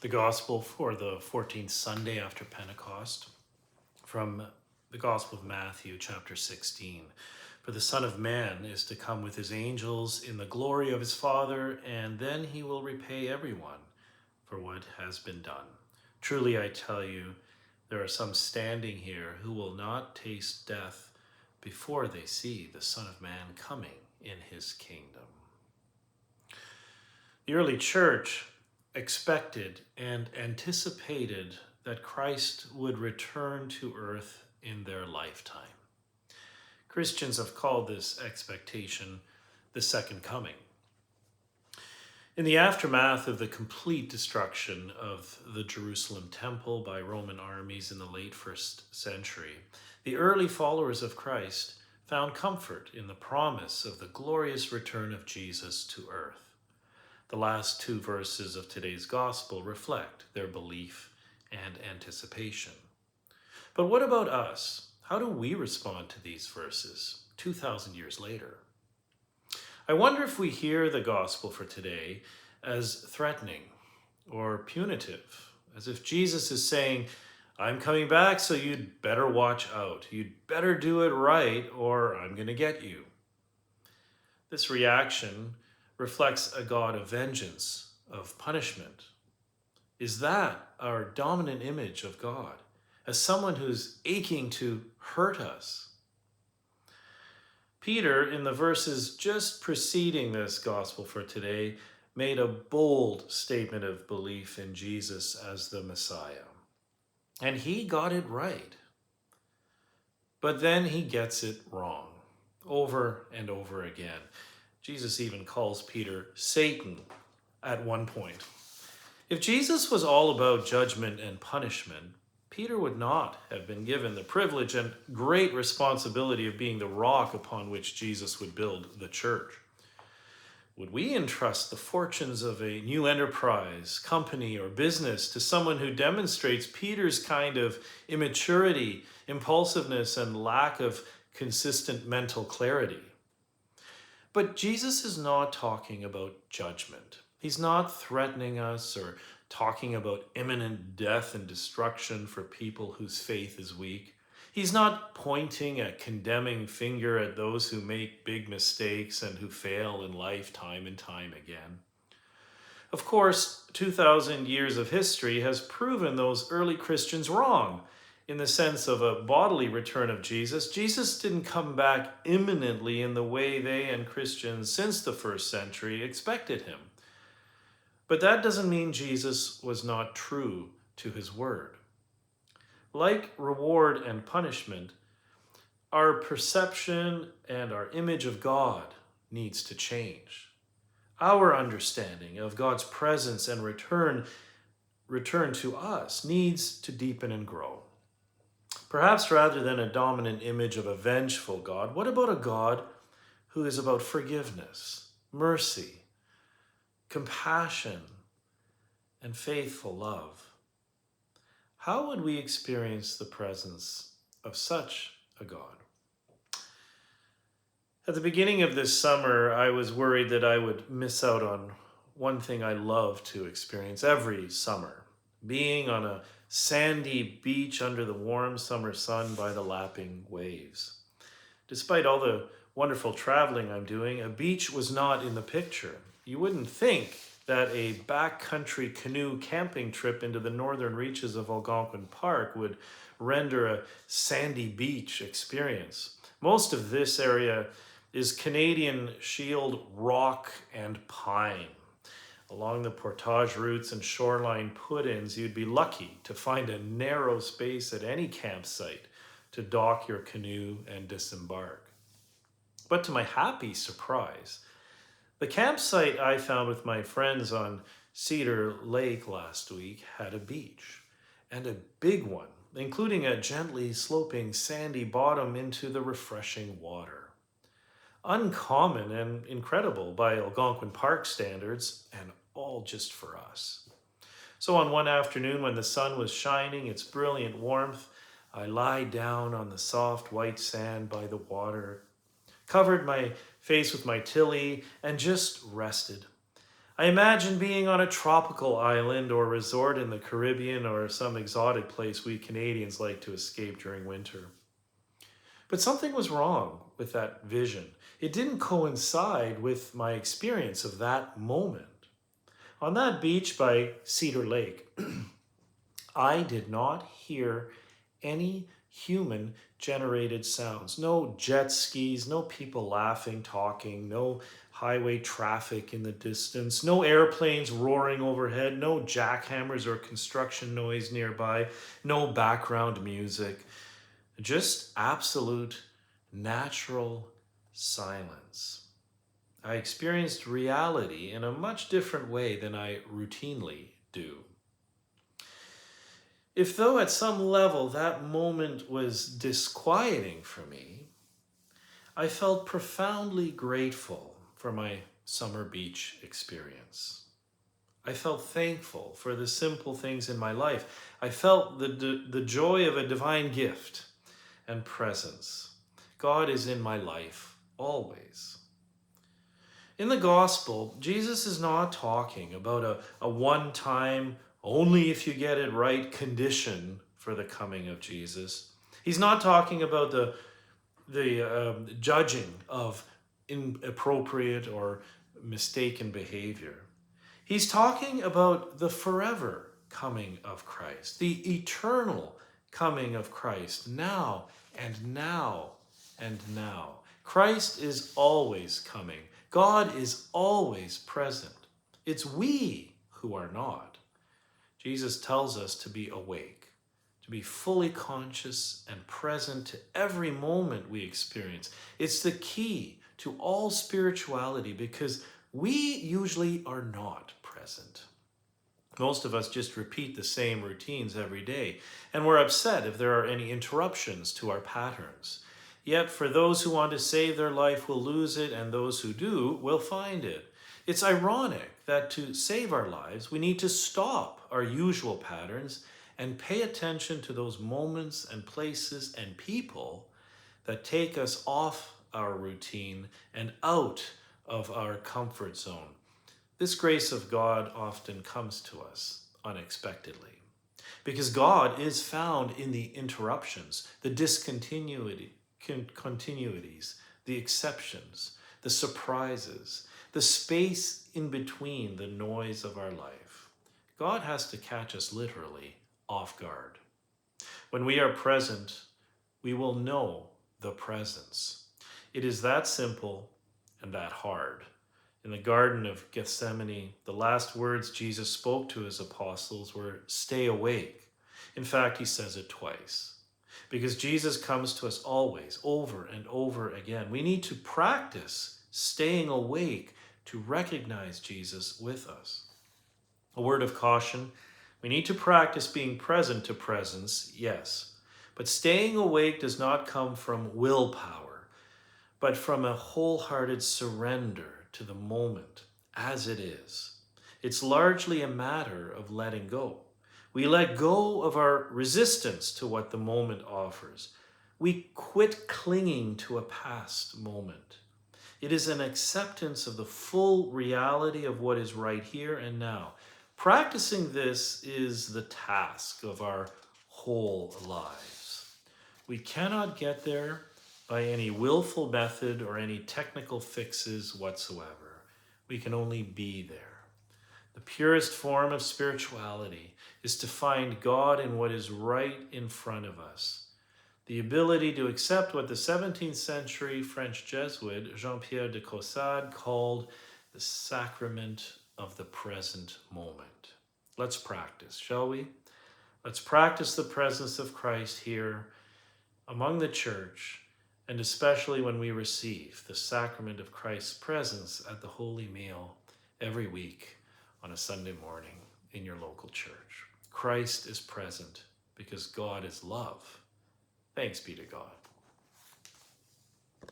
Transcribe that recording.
The Gospel for the 14th Sunday after Pentecost, from the Gospel of Matthew, chapter 16. For the Son of Man is to come with his angels in the glory of his Father, and then he will repay everyone for what has been done. Truly I tell you, there are some standing here who will not taste death before they see the Son of Man coming in his kingdom. The early church expected and anticipated that Christ would return to earth in their lifetime. Christians have called this expectation the second coming. In the aftermath of the complete destruction of the Jerusalem temple by Roman armies in the late 1st century, the early followers of Christ found comfort in the promise of the glorious return of Jesus to earth. The last two verses of today's gospel reflect their belief and anticipation. But what about us? How do we respond to these verses 2,000 years later? I wonder if we hear the gospel for today as threatening or punitive, as if Jesus is saying, I'm coming back, so you'd better watch out. You'd better do it right, or I'm going to get you. This reaction reflects a God of vengeance, of punishment. Is that our dominant image of God, as someone who's aching to hurt us? Peter, in the verses just preceding this gospel for today, made a bold statement of belief in Jesus as the Messiah. And he got it right. But then he gets it wrong, over and over again. Jesus even calls Peter Satan at one point. If Jesus was all about judgment and punishment, Peter would not have been given the privilege and great responsibility of being the rock upon which Jesus would build the church. Would we entrust the fortunes of a new enterprise, company, or business to someone who demonstrates Peter's kind of immaturity, impulsiveness, and lack of consistent mental clarity? But Jesus is not talking about judgment. He's not threatening us or talking about imminent death and destruction for people whose faith is weak. He's not pointing a condemning finger at those who make big mistakes and who fail in life time and time again. Of course, 2,000 years of history has proven those early Christians wrong. In the sense of a bodily return of Jesus, Jesus didn't come back imminently in the way they and Christians since the 1st century expected him. But that doesn't mean Jesus was not true to his word. Like reward and punishment, our perception and our image of God needs to change. Our understanding of God's presence and return to us needs to deepen and grow. Perhaps rather than a dominant image of a vengeful God, what about a God who is about forgiveness, mercy, compassion, and faithful love? How would we experience the presence of such a God? At the beginning of this summer, I was worried that I would miss out on one thing I love to experience every summer, being on a sandy beach under the warm summer sun by the lapping waves. Despite all the wonderful traveling I'm doing, a beach was not in the picture. You wouldn't think that a backcountry canoe camping trip into the northern reaches of Algonquin Park would render a sandy beach experience. Most of this area is Canadian shield rock and pine. Along the portage routes and shoreline put-ins, you'd be lucky to find a narrow space at any campsite to dock your canoe and disembark. But to my happy surprise, the campsite I found with my friends on Cedar Lake last week had a beach, and a big one, including a gently sloping sandy bottom into the refreshing water. Uncommon and incredible by Algonquin Park standards, and all just for us. So on one afternoon when the sun was shining its brilliant warmth, I lied down on the soft white sand by the water, covered my face with my tilly, and just rested. I imagine being on a tropical island or resort in the Caribbean or some exotic place we Canadians like to escape during winter. But something was wrong with that vision. It didn't coincide with my experience of that moment. On that beach by Cedar Lake, I did not hear any human generated sounds. No jet skis, no people laughing, talking, no highway traffic in the distance, no airplanes roaring overhead, no jackhammers or construction noise nearby, no background music. Just absolute natural silence. I experienced reality in a much different way than I routinely do. If though at some level that moment was disquieting for me, I felt profoundly grateful for my summer beach experience. I felt thankful for the simple things in my life. I felt the joy of a divine gift and presence. God is in my life always. In the gospel, Jesus is not talking about a one-time, only if you get it right condition for the coming of Jesus. He's not talking about the judging of inappropriate or mistaken behavior. He's talking about the forever coming of Christ, the eternal coming of Christ, now and now and now. Christ is always coming. God is always present. It's we who are not. Jesus tells us to be awake, to be fully conscious and present to every moment we experience. It's the key to all spirituality because we usually are not present. Most of us just repeat the same routines every day, and we're upset if there are any interruptions to our patterns. Yet for those who want to save their life will lose it, and those who do will find it. It's ironic that to save our lives, we need to stop our usual patterns and pay attention to those moments and places and people that take us off our routine and out of our comfort zone. This grace of God often comes to us unexpectedly because God is found in the interruptions, the continuities, the exceptions, the surprises, the space in between the noise of our life. God has to catch us literally off guard. When we are present, we will know the presence. It is that simple and that hard. In the Garden of Gethsemane, the last words Jesus spoke to his apostles were, "Stay awake." In fact, he says it twice. Because Jesus comes to us always, over and over again. We need to practice staying awake to recognize Jesus with us. A word of caution, we need to practice being present to presence, yes. But staying awake does not come from willpower, but from a wholehearted surrender to the moment as it is. It's largely a matter of letting go. We let go of our resistance to what the moment offers. We quit clinging to a past moment. It is an acceptance of the full reality of what is right here and now. Practicing this is the task of our whole lives. We cannot get there by any willful method or any technical fixes whatsoever. We can only be there. The purest form of spirituality is to find God in what is right in front of us. The ability to accept what the 17th century French Jesuit Jean-Pierre de Caussade called the sacrament of the present moment. Let's practice, shall we? Let's practice the presence of Christ here among the church, and especially when we receive the sacrament of Christ's presence at the Holy Meal every week on a Sunday morning in your local church. Christ is present because God is love. Thanks be to God.